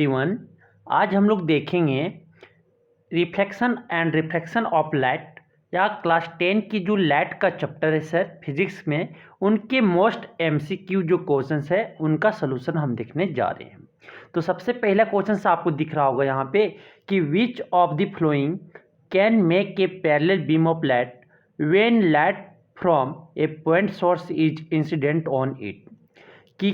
Everyone. आज हम लोग देखेंगे reflection and refraction of light या क्लास 10 की जो लाइट का चैप्टर है सर फिजिक्स में, उनके मोस्ट एमसीक्यू जो क्वेश्चंस है उनका सलूशन हम देखने जा रहे हैं। तो सबसे पहला क्वेश्चन आपको दिख रहा होगा यहाँ पे कि which of the flowing can make a parallel beam of light when light from A point source is incident on it. कि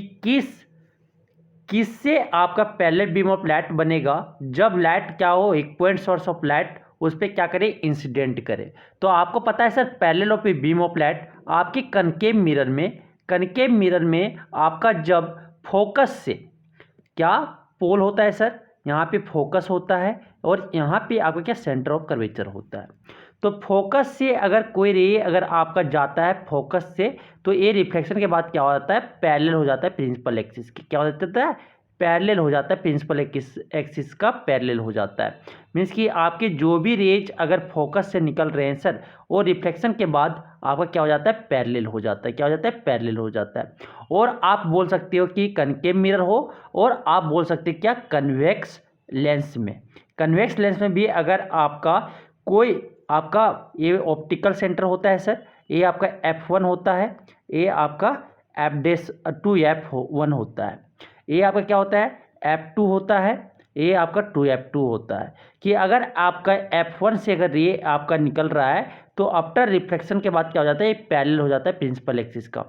किससे आपका पैरेलल बीम ऑफ लाइट बनेगा जब लाइट क्या हो, एक पॉइंट सोर्स ऑफ लाइट उस पर क्या करे, इंसिडेंट करे। तो आपको पता है sir parallel of A beam of light आपके कनकेव मिरर में आपका जब फोकस से क्या पोल होता है सर, यहाँ पे फोकस होता है और यहाँ पे आपका क्या सेंटर ऑफ कर्वेचर होता है। तो फोकस से अगर कोई रे अगर आपका जाता है फोकस से, तो ये रिफ्लेक्शन के बाद क्या हो जाता है, पैरेलल हो जाता है प्रिंसिपल एक्सिस की। क्या हो जाता है, पैरेलल हो जाता है, प्रिंसिपल एक्सिस का पैरेलल हो जाता है। मीन्स कि आपके जो भी रेज अगर फोकस से निकल रहे हैं सर, वो रिफ्लेक्शन के बाद आपका क्या हो जाता है, पैरेलल हो जाता है। क्या हो जाता है, पैरेलल हो जाता है। और आप बोल सकते हो कि कनकेव मिरर हो, और आप बोल सकते हैं क्या, कन्वेक्स लेंस में। कन्वेक्स लेंस में भी अगर आपका कोई आपका ये ऑप्टिकल सेंटर होता है सर, ये आपका F1 होता है, ये आपका F2F1 होता है, ये आपका क्या होता है, F2 होता है, ये आपका 2F2 होता है। कि अगर आपका F1 से अगर ये आपका निकल रहा है तो आफ्टर रिफ्लेक्शन के बाद क्या हो जाता है, ये पैरेलल हो जाता है प्रिंसिपल एक्सिस का।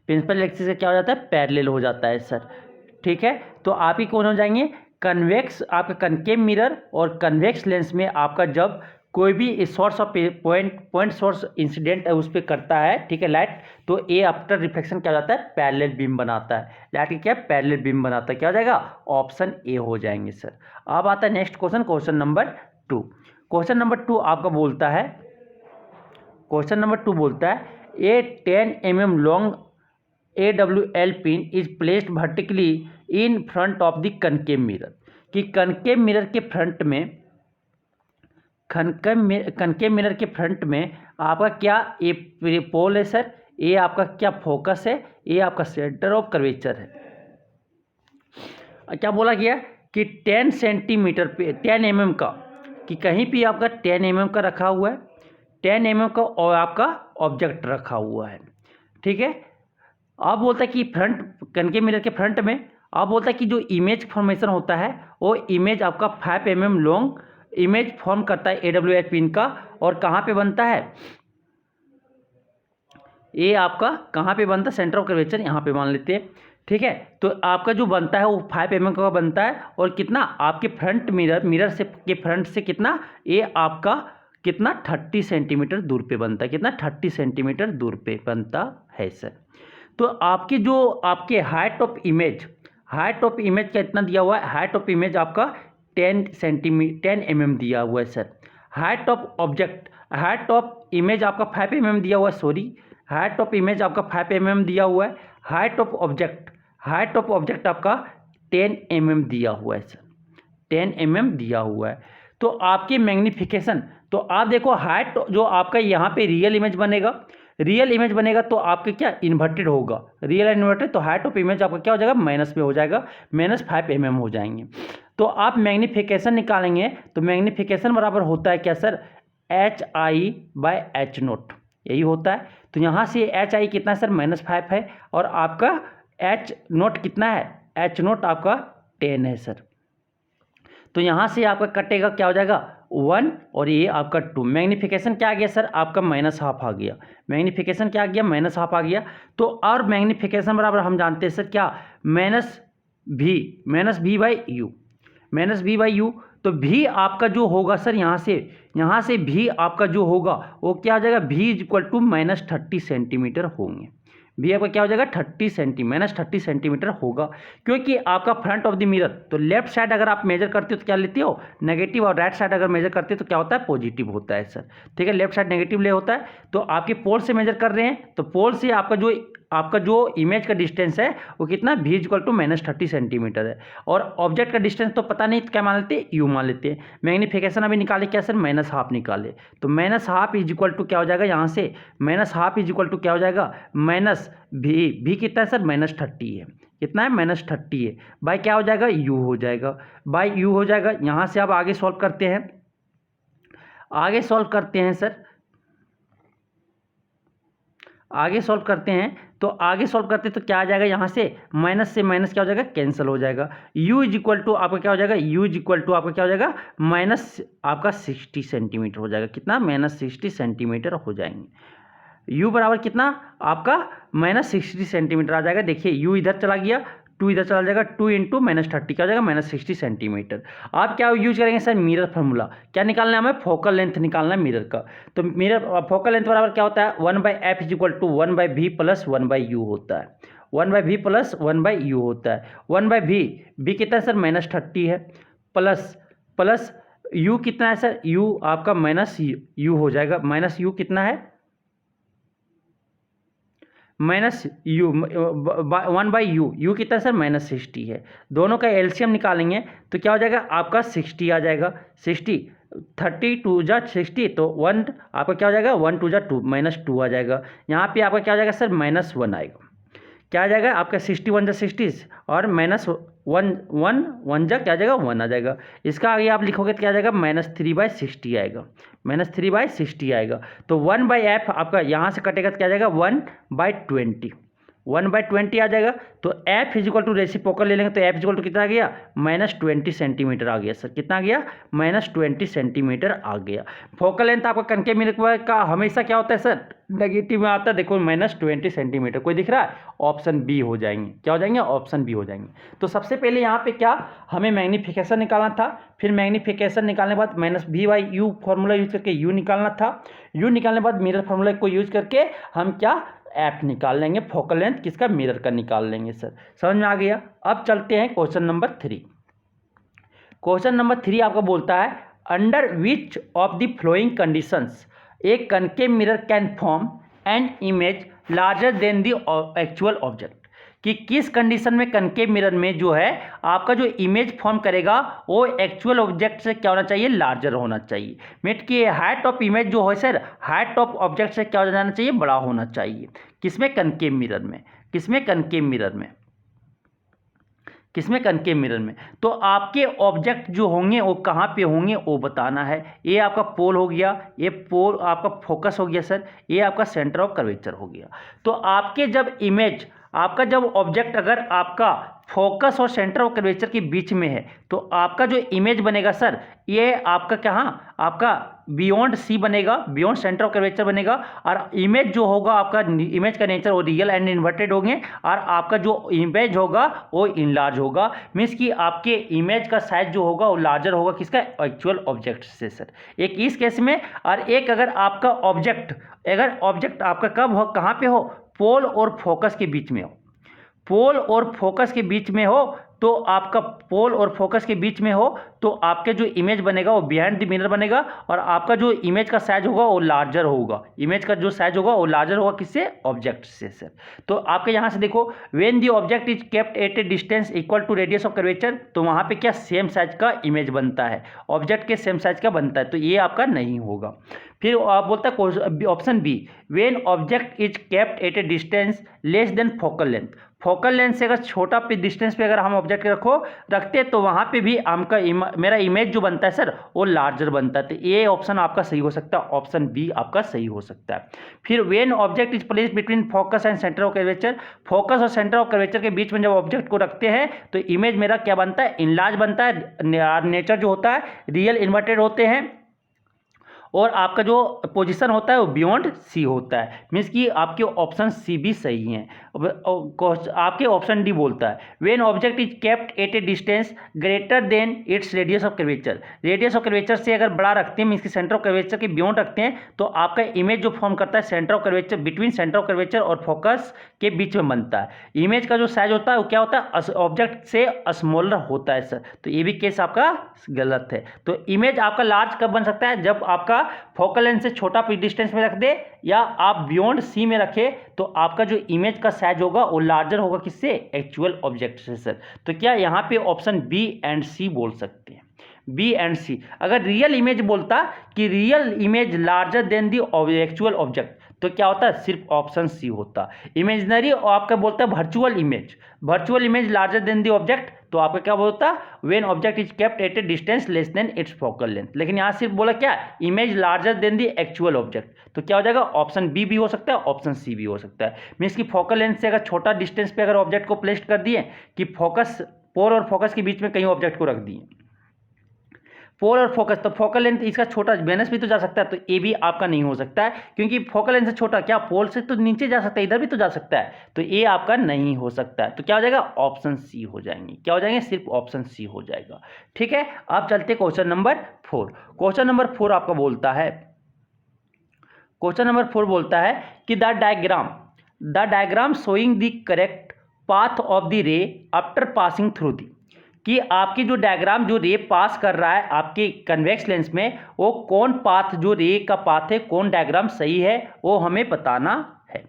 प्रिंसिपल एक्सिस का क्या हो जाता है, पैरेलल हो जाता है सर। ठीक है, तो आप ही कौन हो जाएंगे, कन्वेक्स, आपका कनकेव मिरर और कन्वेक्स लेंस में आपका जब कोई भी source of point source incident है उस पर करता है, ठीक है, लाइट, तो ए आफ्टर रिफ्लेक्शन क्या हो जाता है, पैरेलल बीम बनाता है। लाइट की क्या, पैरेलल बीम बनाता है। क्या हो जाएगा, ऑप्शन ए हो जाएंगे सर। अब आता है next question, question number 2। Question number 2 आपका बोलता है, क्वेश्चन नंबर 2 बोलता है ए 10 mm long AWL pin is placed vertically in front of the concave mirror. कि कनकेव मिरर के फ्रंट में, कनकेव मिरर के फ्रंट में आपका क्या ये पोल है सर, ये आपका क्या फोकस है, ये आपका सेंटर ऑफ कर्वेचर है। क्या बोला गया कि 10 सेंटीमीटर पे 10 mm का, कि कहीं भी आपका 10 mm का रखा हुआ है, 10 mm का और आपका ऑब्जेक्ट रखा हुआ है। ठीक है, आप बोलता है कि फ्रंट कनकेव मिरर के फ्रंट में आप बोलता है कि जो इमेज फॉर्मेशन होता है वो इमेज आपका 5 mm लॉन्ग इमेज फॉर्म करता है AWL पिन का। और कहाँ पे बनता है, ये आपका कहाँ पे बनता है, सेंटर ऑफ कर्वेचर यहाँ पे मान लेते हैं। ठीक है, तो आपका जो बनता है वो 5 mm का बनता है। और कितना आपके फ्रंट मिरर से के फ्रंट से कितना, ये आपका कितना 30 सेंटीमीटर दूर पे बनता है। कितना, 30 सेंटीमीटर दूर पे बनता है सर। तो आपकी जो आपके हाइट ऑफ इमेज का इतना दिया हुआ है, हाइट ऑफ इमेज आपका 10 mm दिया हुआ है sir. Height of object, height of image आपका 5 mm दिया हुआ है, सॉरी, हाइट ऑफ इमेज आपका 5 mm दिया हुआ है। हाइट ऑफ ऑब्जेक्ट आपका 10 mm दिया हुआ है सर, 10 mm दिया हुआ है। तो आपकी मैग्नीफिकेशन, तो आप देखो हाइट जो आपका यहाँ पे रियल इमेज बनेगा तो आपके क्या इन्वर्टेड होगा, रियल इन्वर्टेड, तो हाइट ऑफ इमेज आपका क्या हो जाएगा, माइनस में हो जाएगा, -5 mm हो जाएंगे। तो आप मैग्नीफिकेशन निकालेंगे तो मैग्नीफिकेशन बराबर होता है क्या सर, HI/H0, यही होता है। तो यहाँ से HI कितना सर, -5 है, और आपका H0 कितना है, H0 आपका 10 है सर। तो यहाँ से आपका कटेगा, क्या हो जाएगा 1, और ये आपका 2। मैग्नीफिकेशन क्या आ गया सर, आपका -12 आ गया। मैग्नीफिकेशन क्या आ गया, -12 आ गया। तो और मैग्नीफिकेशन बराबर हम जानते हैं सर क्या, -V/U। तो भी आपका जो होगा सर, यहाँ से भी आपका जो होगा वो क्या हो जाएगा, V = -30 सेंटीमीटर होंगे। भी आपका क्या हो जाएगा, -30 सेंटीमीटर होगा। क्योंकि आपका फ्रंट ऑफ द मिरर, तो लेफ्ट साइड अगर आप मेजर करते हो तो क्या लेते हो, नेगेटिव, और राइट साइड अगर मेजर करते हो तो क्या होता है, पॉजिटिव होता है सर। ठीक है, लेफ्ट साइड नेगेटिव ले होता है। तो आपके पोल से मेजर कर रहे हैं, तो पोल से आपका जो इमेज का डिस्टेंस है वो कितना, V = -30 सेंटीमीटर है। और ऑब्जेक्ट का डिस्टेंस तो पता नहीं, तो क्या मान लेते हैं, U मान लेते हैं। मैग्नीफिकेशन अभी निकाले क्या सर, -12 निकाले, तो -12 क्या हो जाएगा, यहाँ से -12 क्या हो जाएगा, V कितना है सर, -30 है। कितना है -30 है, बाई क्या हो जाएगा u हो जाएगा, बाई u हो जाएगा। यहाँ से आप आगे सॉल्व करते हैं, आगे सॉल्व करते हैं सर, आगे सॉल्व करते हैं तो आगे सॉल्व करते हैं तो क्या आ जाएगा, यहाँ से माइनस से माइनस क्या हो जाएगा, कैंसिल हो जाएगा। u इज इक्वल टू आपका क्या हो जाएगा, u इज इक्वल टू आपका क्या हो जाएगा, माइनस आपका 60 सेंटीमीटर हो जाएगा। कितना, -60 सेंटीमीटर हो जाएंगे। u बराबर कितना आपका -60 सेंटीमीटर आ जाएगा। देखिए u इधर चला गया, 2 इधर चला जाएगा, 2 इंटू -30 क्या हो जाएगा, -60 सेंटीमीटर। आप क्या यूज करेंगे सर, मिरर फार्मूला। क्या निकालना है हमें, फोकल लेंथ निकालना है मिरर का। तो मिरर फोकल लेंथ बराबर क्या होता है, 1/f is equal to 1/v plus 1/u होता है, 1/v प्लस 1/u होता है। 1/v v कितना है सर, -30 है, प्लस u कितना है सर, u आपका -u हो जाएगा, -u कितना है, -u 1/u, u कितना है सर, -60 है। दोनों का एलसीएम निकालेंगे तो क्या हो जाएगा आपका 60 आ जाएगा, 60 30 2 जा 60 तो 1 आपका क्या हो जाएगा, 1 2 जा 2 -2 आ जाएगा। यहाँ पे आपका क्या हो जाएगा सर, -1 आएगा। क्या आ जाएगा आपका 61 जा 60 और -1 जा क्या आ जाएगा, 1 आ जाएगा। इसका आगे आप लिखोगे तो क्या आ जाएगा, -3/60 आएगा, -3/60 आएगा। तो 1/f आपका यहाँ से कटेगा तो क्या आ जाएगा, 1/20, 1/20 आ जाएगा। तो f is equal to reciprocal ले लेंगे तो f इज इक्वल टू कितना आ गया, -20 सेंटीमीटर आ गया सर। कितना आ गया, -20 सेंटीमीटर आ गया। फोकल लेंथ आपका कनकेव मिरर का हमेशा क्या होता है सर, नेगेटिव में आता है। देखो -20 सेंटीमीटर, कोई दिख रहा है, ऑप्शन बी हो जाएंगे। क्या हो जाएंगे, ऑप्शन बी हो जाएंगे। तो सबसे पहले यहाँ पे क्या हमें मैग्नीफिकेशन निकालना था, फिर मैग्नीफिकेशन निकालने के बाद -v/u फॉर्मूला यूज करके u निकालना था, u निकालने के बाद मिरर फॉर्मूला को यूज करके हम क्या एफ निकाल लेंगे, फोकल लेंथ किसका, मिरर का निकाल लेंगे सर। समझ में आ गया। अब चलते हैं क्वेश्चन नंबर 3। क्वेश्चन नंबर 3 आपका बोलता है, under which of the flowing conditions A concave mirror can form an image larger than the actual object. कि किस कंडीशन में कनकेव मिरर में जो है आपका जो इमेज फॉर्म करेगा वो एक्चुअल ऑब्जेक्ट से क्या होना चाहिए, लार्जर होना चाहिए। मीट कि हाइट ऑफ इमेज जो है सर, हाइट ऑफ ऑब्जेक्ट से क्या हो जाना चाहिए, बड़ा होना चाहिए। किसमें, कनकेव मिरर में। किसमें, कनकेव मिरर में। किसमें, कनकेव मिरर में। तो आपके ऑब्जेक्ट जो होंगे वो कहाँ पे होंगे वो बताना है। ये आपका पोल हो गया, ये पोल आपका फोकस हो गया सर, ये आपका सेंटर ऑफ कर्वेचर हो गया। तो आपके जब इमेज, आपका जब ऑब्जेक्ट अगर आपका फोकस और सेंटर ऑफ कर्वेचर के बीच में है तो आपका जो इमेज बनेगा सर, ये आपका कहाँ, आपका बियॉन्ड सी बनेगा, बियॉन्ड सेंटर ऑफ कर्वेचर बनेगा। और इमेज जो होगा आपका, इमेज का नेचर वो रियल एंड इन्वर्टेड होंगे और आपका जो इमेज होगा वो इनलार्ज होगा। मीन्स कि आपके इमेज का साइज जो होगा वो लार्जर होगा किसका, एक्चुअल ऑब्जेक्ट से सर। एक इस केस में, और एक अगर आपका ऑब्जेक्ट, अगर ऑब्जेक्ट आपका कब हो, कहाँ पे हो, पोल और फोकस के बीच में हो। पोल और फोकस के बीच में हो तो आपका पोल और फोकस के बीच में हो तो आपके जो इमेज बनेगा वो बिहाइंड द मिरर बनेगा और आपका जो इमेज का साइज होगा वो लार्जर होगा। इमेज का जो साइज होगा वो लार्जर होगा किससे, ऑब्जेक्ट से सर। तो आपके यहाँ से देखो, when the object is kept at a distance equal to radius of curvature, तो वहाँ पे क्या सेम साइज का इमेज बनता है, ऑब्जेक्ट के सेम साइज का बनता है, तो ये आपका नहीं होगा। फिर आप बोलता है option B, when object is kept at a distance less then focal length. Focal length से अगर छोटा पे डिस्टेंस पे अगर हम ऑब्जेक्ट रखते तो वहाँ पे भी आपका मेरा इमेज जो बनता है सर वो लार्जर बनता है। तो ये ऑप्शन आपका सही हो सकता है, ऑप्शन बी आपका सही हो सकता है। फिर when object is placed between focus and centre of curvature, focus और सेंटर ऑफ कर्वेचर के बीच में जब ऑब्जेक्ट को रखते हैं तो इमेज मेरा क्या बनता है, इनलार्ज बनता है। नेचर जो होता है रियल इन्वर्टेड होते हैं और आपका जो पोजीशन होता है वो बियॉन्ड सी होता है। मीन्स कि आपके ऑप्शन सी भी सही हैं। आपके ऑप्शन डी बोलता है when object is kept at a distance greater than its radius of curvature. Radius of curvature से अगर बड़ा रखते हैं, मीन्स कि सेंटर ऑफ कर्वेचर के बियॉन्ड रखते हैं, तो आपका इमेज जो फॉर्म करता है centre of curvature, between centre of curvature और फोकस के बीच में बनता है। इमेज का जो साइज होता है वो क्या होता है, ऑब्जेक्ट से स्मॉलर होता है सर। तो ये भी केस आपका गलत है। तो इमेज आपका लार्ज कब बन सकता है, जब आपका फोकल लेंथ से छोटा डिस्टेंस में रख दे या आप बियॉन्ड सी में रखे तो आपका जो इमेज का साइज होगा वो लार्जर होगा किससे, एक्चुअल ऑब्जेक्ट से सर। तो क्या यहाँ पे ऑप्शन बी एंड सी बोल सकते हैं, बी एंड सी। अगर रियल इमेज बोलता कि real image larger than the actual object तो क्या होता है, सिर्फ ऑप्शन सी होता। इमेजिनरी आपका बोलता है virtual image larger than the object, तो आपका क्या बोलता, when object is kept at a distance less then it's focal length. लेकिन यहाँ सिर्फ बोला क्या, image larger than the actual object, तो क्या हो जाएगा, ऑप्शन बी भी हो सकता है, ऑप्शन सी भी हो सकता है। मीन्स की फोकल लेंथ से अगर छोटा डिस्टेंस पे अगर ऑब्जेक्ट को प्लेस कर दिए कि फोकस, पोल और फोकस के बीच में कहीं ऑब्जेक्ट को रख दिए, पोल और फोकस, तो फोकल लेंथ इसका छोटा, माइनस भी तो जा सकता है, तो ए भी आपका नहीं हो सकता है, क्योंकि फोकल लेंथ से छोटा क्या, पोल से तो नीचे जा सकता है, इधर भी तो जा सकता है, तो ए आपका नहीं हो सकता है। तो क्या हो जाएगा, ऑप्शन सी हो जाएंगे, क्या हो जाएंगे, सिर्फ ऑप्शन सी हो जाएगा। ठीक है, आप चलते क्वेश्चन नंबर 4। क्वेश्चन नंबर 4 आपका बोलता है, क्वेश्चन नंबर 4 बोलता है कि the diagram showing the correct path of the रे आफ्टर पासिंग थ्रू दी, कि आपकी जो डायग्राम जो रे पास कर रहा है आपके कन्वेक्स लेंस में, वो कौन पाथ, जो रे का पाथ है, कौन डायग्राम सही है, वो हमें बताना है।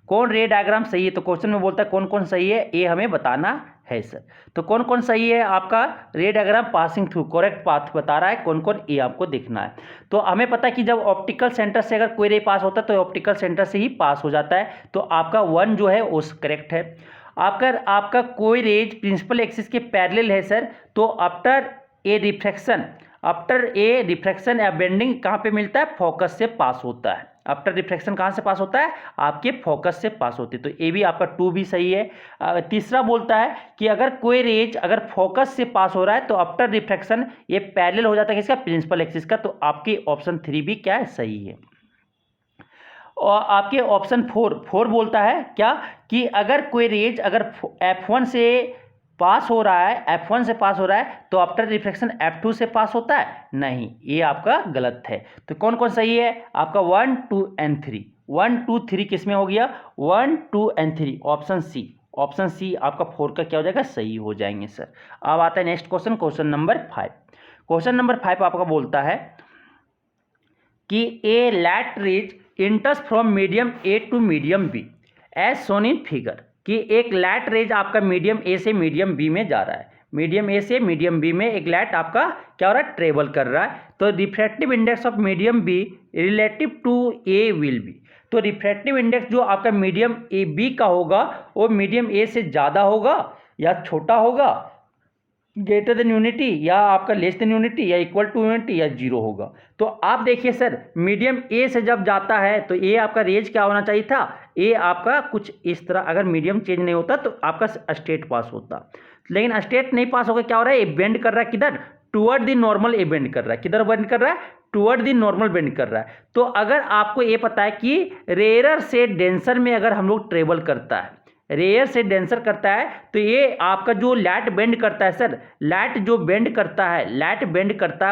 कौन रे डायग्राम सही है, तो क्वेश्चन में बोलता है कौन कौन सही है, ये हमें बताना है सर। तो कौन कौन सही है, आपका रे diagram passing through correct path बता रहा है, कौन कौन, ये आपको देखना है। तो हमें पता है कि जब ऑप्टिकल सेंटर से अगर कोई रे पास होता है तो ऑप्टिकल सेंटर से ही पास हो जाता है, तो आपका 1 जो है वो करेक्ट है। आपका कोई रेज प्रिंसिपल एक्सिस के पैरेलल है सर, तो आफ्टर ए रिफ्रैक्शन या बेंडिंग कहाँ पे मिलता है, फोकस से पास होता है। आफ्टर रिफ्रैक्शन कहाँ से पास होता है, आपके फोकस से पास होती है, तो ए भी आपका 2 भी सही है। तीसरा बोलता है कि अगर कोई रेज अगर फोकस से पास हो रहा है तो आफ्टर रिफ्रैक्शन ये पैरेलल हो जाता है किसका, प्रिंसिपल एक्सिस का, तो आपकी ऑप्शन 3 भी क्या है, सही है। और आपके ऑप्शन 4 बोलता है क्या, कि अगर कोई रेज अगर F1 से पास हो रहा है, तो आफ्टर रिफ्रैक्शन F2 से पास होता है, नहीं, ये आपका गलत है। तो कौन कौन सही है, आपका 1, 2 एंड 3, 1, 2, 3 किस में हो गया, 1, 2 एंड 3, ऑप्शन सी आपका 4 का क्या हो जाएगा, सही हो जाएंगे सर। अब आता है next question, question number 5। Question number 5 आपका बोलता है कि a light rays enters from medium A to medium B as shown in figure, कि एक लैट रेज आपका मीडियम ए से मीडियम बी में जा रहा है, मीडियम ए से मीडियम बी में एक लैट आपका क्या हो रहा है, ट्रेवल कर रहा है। तो refractive index of medium B relative to A will be, तो रिफ्रैक्टिव इंडेक्स जो आपका मीडियम ए बी का होगा वो मीडियम ए से ज़्यादा होगा या छोटा होगा, ग्रेटर देन यूनिटी या आपका लेस देन यूनिटी या इक्वल टू यूनिटी या 0 होगा। तो आप देखिए सर, मीडियम ए से जब जाता है तो ये आपका रेज क्या होना चाहिए था, ये आपका कुछ इस तरह, अगर मीडियम चेंज नहीं होता तो आपका स्टेट पास होता, लेकिन स्टेट नहीं पास होकर क्या हो रहा है, ये बेंड कर रहा है किधर, टुवर्ड द नॉर्मल, ये बेंड कर रहा है, किधर बेंड कर रहा है, टुवर्ड द नॉर्मल बेंड कर रहा है। तो अगर आपको ये पता है कि रेयर से डेंसर में अगर हम लोग ट्रेवल करता है, रेयर से डेंसर करता है, तो ये आपका जो लैट बेंड करता है सर, लैट जो बेंड करता है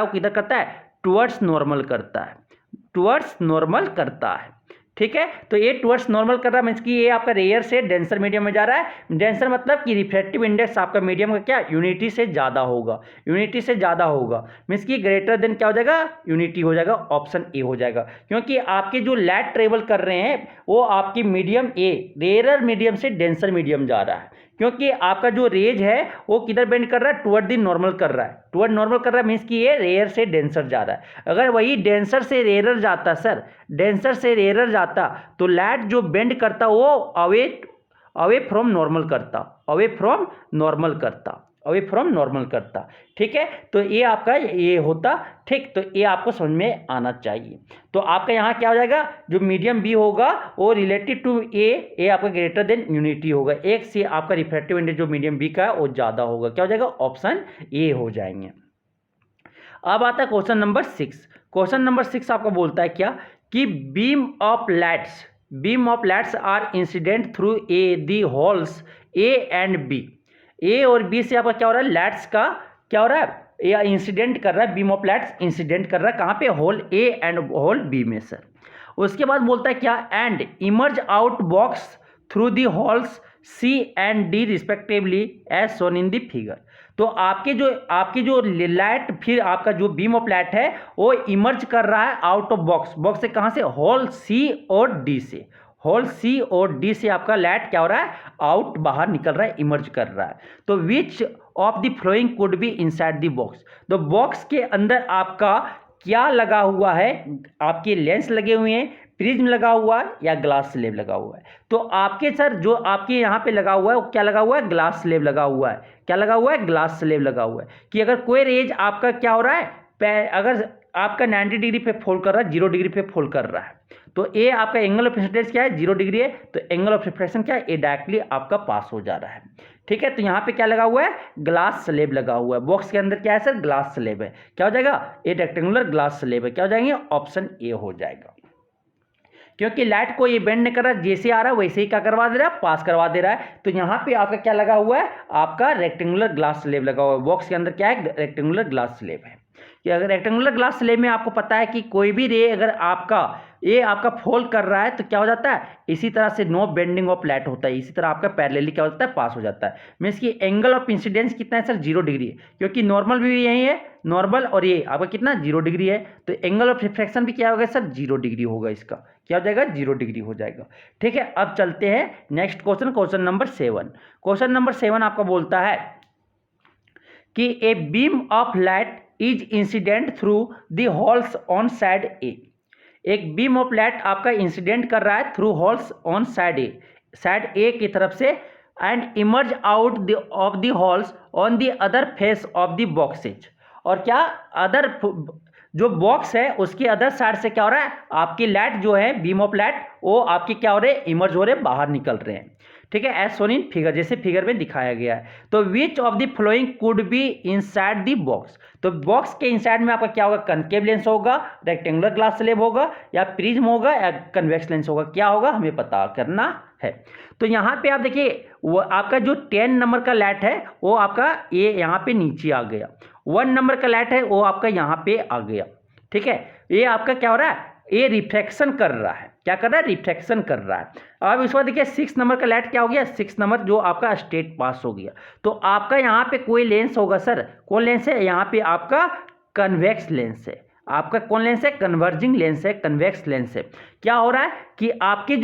वो किधर करता है, टुवर्ड्स नॉर्मल करता है, ठीक है। तो ये टुवर्ड्स नॉर्मल कर रहा है, मीन्स कि ये आपका रेयर से डेंसर मीडियम में जा रहा है। डेंसर मतलब कि रिफ्रैक्टिव इंडेक्स आपका मीडियम का क्या, यूनिटी से ज़्यादा होगा, मीन्स कि ग्रेटर देन क्या हो जाएगा, यूनिटी हो जाएगा, ऑप्शन ए हो जाएगा। क्योंकि आपके जो लैट ट्रेवल कर रहे हैं वो आपकी मीडियम ए, रेयर मीडियम से डेंसर मीडियम जा रहा है, क्योंकि आपका जो रेज है वो किधर बेंड कर रहा है, टुवर्ड द नॉर्मल कर रहा है, मीन्स कि ये रेयर से डेंसर जा रहा है। अगर वही डेंसर से रेयर जाता सर, तो लैट जो बेंड करता वो अवे फ्रॉम नॉर्मल करता, ठीक है। तो ये आपका ये होता, ठीक, तो ये आपको समझ में आना चाहिए। तो आपका यहाँ क्या हो जाएगा, जो मीडियम बी होगा वो रिलेटेड टू ए आपका ग्रेटर देन यूनिटी होगा, एक से आपका रिफ्रैक्टिव इंडेक्स जो मीडियम बी का है वो ज़्यादा होगा, क्या हो जाएगा, ऑप्शन ए हो जाएंगे। अब आता है क्वेश्चन नंबर 6। क्वेश्चन नंबर 6 आपको बोलता है क्या, कि beam of lights are incident through a the holes A and B, A और बी से आपका क्या हो रहा है, लैट्स का क्या हो रहा है, या इंसिडेंट कर रहा है, बीम ऑफ लैट्स इंसिडेंट कर रहा है कहाँ पे, hole A and hole B में सर। उसके बाद बोलता है क्या, and emerge out box through the holes C and D respectively as shown in the figure. तो आपकी जो लाइट, फिर आपका जो बीम ऑफ लाइट है वो इमर्ज कर रहा है आउट ऑफ बॉक्स से, कहाँ से, होल सी और डी से आपका लाइट क्या हो रहा है, आउट, बाहर निकल रहा है, इमर्ज कर रहा है। तो विच of the flowing could be inside the box, तो बॉक्स के अंदर आपका क्या लगा हुआ है, आपके लेंस लगे हुए हैं, प्रिज्म लगा हुआ है या ग्लास स्लेब लगा हुआ है। तो आपके सर जो आपके यहाँ पे लगा हुआ है वो क्या लगा हुआ है, ग्लास स्लेब लगा हुआ है। क्या लगा हुआ है, ग्लास स्लेब लगा हुआ है। कि अगर कोई रेज आपका क्या हो रहा है, अगर आपका 90 डिग्री पे फोल्ड कर रहा है, 0 डिग्री पे फोल्ड कर रहा है, तो ए आपका एंगल ऑफ इंसिडेंस क्या है, 0 डिग्री है, तो एंगल ऑफ रिफ्लेक्शन क्या है, ए डायरेक्टली आपका पास हो जा रहा है। ठीक है, तो यहाँ पे क्या लगा हुआ है, ग्लास स्लेब लगा हुआ है। बॉक्स के अंदर क्या है सर, ग्लास स्लेब है। क्या हो जाएगा, ए रेक्टेंगुलर ग्लास स्लेब है। क्या हो जाएंगे, ऑप्शन ए हो जाएगा। क्योंकि लाइट को ये बेंड नहीं कर रहा, जैसे आ रहा है वैसे ही क्या करवा दे रहा है, पास करवा दे रहा है। तो यहाँ पे आपका क्या लगा हुआ है, आपका रेक्टेंगुलर ग्लास स्लेब लगा हुआ है। बॉक्स के अंदर क्या है, रेक्टेंगुलर ग्लास स्लेब है। कि अगर रेक्टेंगुलर ग्लास स्लेब में आपको पता है कि कोई भी रे अगर आपका फोल्ड कर रहा है तो क्या हो जाता है, इसी तरह से नो बेंडिंग ऑफ लाइट होता है, इसी तरह आपका पैरेलली क्या होता है, पास हो जाता है। मीन्स की एंगल ऑफ इंसिडेंस कितना है सर, 0 डिग्री है। क्योंकि नॉर्मल भी यही है, नॉर्मल और ये आपका कितना 0 डिग्री है। तो एंगल ऑफ रिफ्लेक्शन भी क्या होगा सर, 0 डिग्री होगा। इसका क्या हो जाएगा, 0 डिग्री हो जाएगा। ठीक है, अब चलते हैं next question, question number 7। Question number 7 आपका बोलता है कि a beam of light is incident through the holes on side A. एक बीम ऑफ लाइट आपका इंसिडेंट कर रहा है through holes on side A की तरफ से, and emerge out of the holes on the other face of the boxes. और क्या अदर जो बॉक्स है उसकी अदर साइड से क्या हो रहा है, आपकी लाइट जो है बीम ऑफ लाइट वो आपकी क्या हो रहे हैं, इमर्ज हो रहे हैं, बाहर निकल रहे हैं। ठीक है, एज सोन इन फिगर, जैसे फिगर में दिखाया गया है। तो विच of the flowing could be inside the box. तो बॉक्स के इनसाइड में आपका क्या होगा, कनकेव लेंस होगा, रेक्टेंगुलर ग्लास स्लेब होगा, या प्रिज्म होगा, या कन्वेक्स लेंस होगा। क्या होगा हमें पता करना है। तो यहाँ पे आप देखिए वो आपका जो 10 नंबर का लाइट है वो आपका ये यहाँ पे नीचे आ गया, 1 नंबर का लाइट है वो आपका यहाँ पे आ गया। ठीक है, ये आपका क्या हो रहा है, ये रिफ्लेक्शन कर रहा है। क्या कर रहा है, रिफ्लेक्शन कर रहा है। अब इस बार देखिए 6 नंबर का लाइट क्या हो गया, 6 नंबर जो आपका स्ट्रेट पास हो गया। तो आपका यहाँ पे कोई लेंस होगा सर, कौन लेंस है, यहाँ पे आपका कन्वेक्स लेंस है। आपका कौन लेंस है, कन्वर्जिंग लेंस है, कन्वेक्स लेंस है। क्या हो रहा है कि आपकी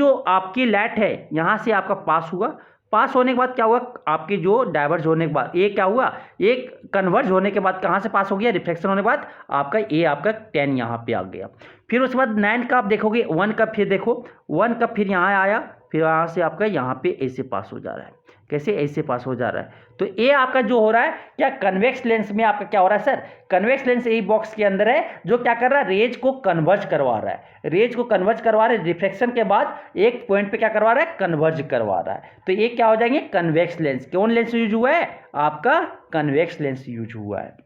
लाइट है यहाँ से आपका पास हुआ, पास होने के बाद क्या हुआ, आपके जो डाइवर्ज होने के बाद ये क्या हुआ, एक कन्वर्ज होने के बाद कहाँ से पास हो गया, रिफ्लेक्शन होने के बाद आपका ये आपका 10 यहाँ पे आ गया। फिर उसके बाद 9 का आप देखोगे, 1 का फिर देखो, 1 का फिर यहाँ आया, फिर यहाँ से आपका यहाँ पे ऐसे पास हो जा रहा है। कैसे, ऐसे पास हो जा रहा है। तो ये आपका जो हो रहा है क्या, कन्वेक्स लेंस में आपका क्या हो रहा है सर, कन्वेक्स लेंस यही बॉक्स के अंदर है जो क्या कर रहा है, रेज को कन्वर्ज करवा रहा है, रेज को कन्वर्ज करवा रहा है, रिफ्लेक्शन के बाद एक पॉइंट पे क्या करवा रहा है, कन्वर्ज करवा रहा है। तो ये क्या हो जाएंगे, कन्वेक्स लेंस। कौन लेंस यूज हुआ है, आपका कन्वेक्स लेंस यूज हुआ है।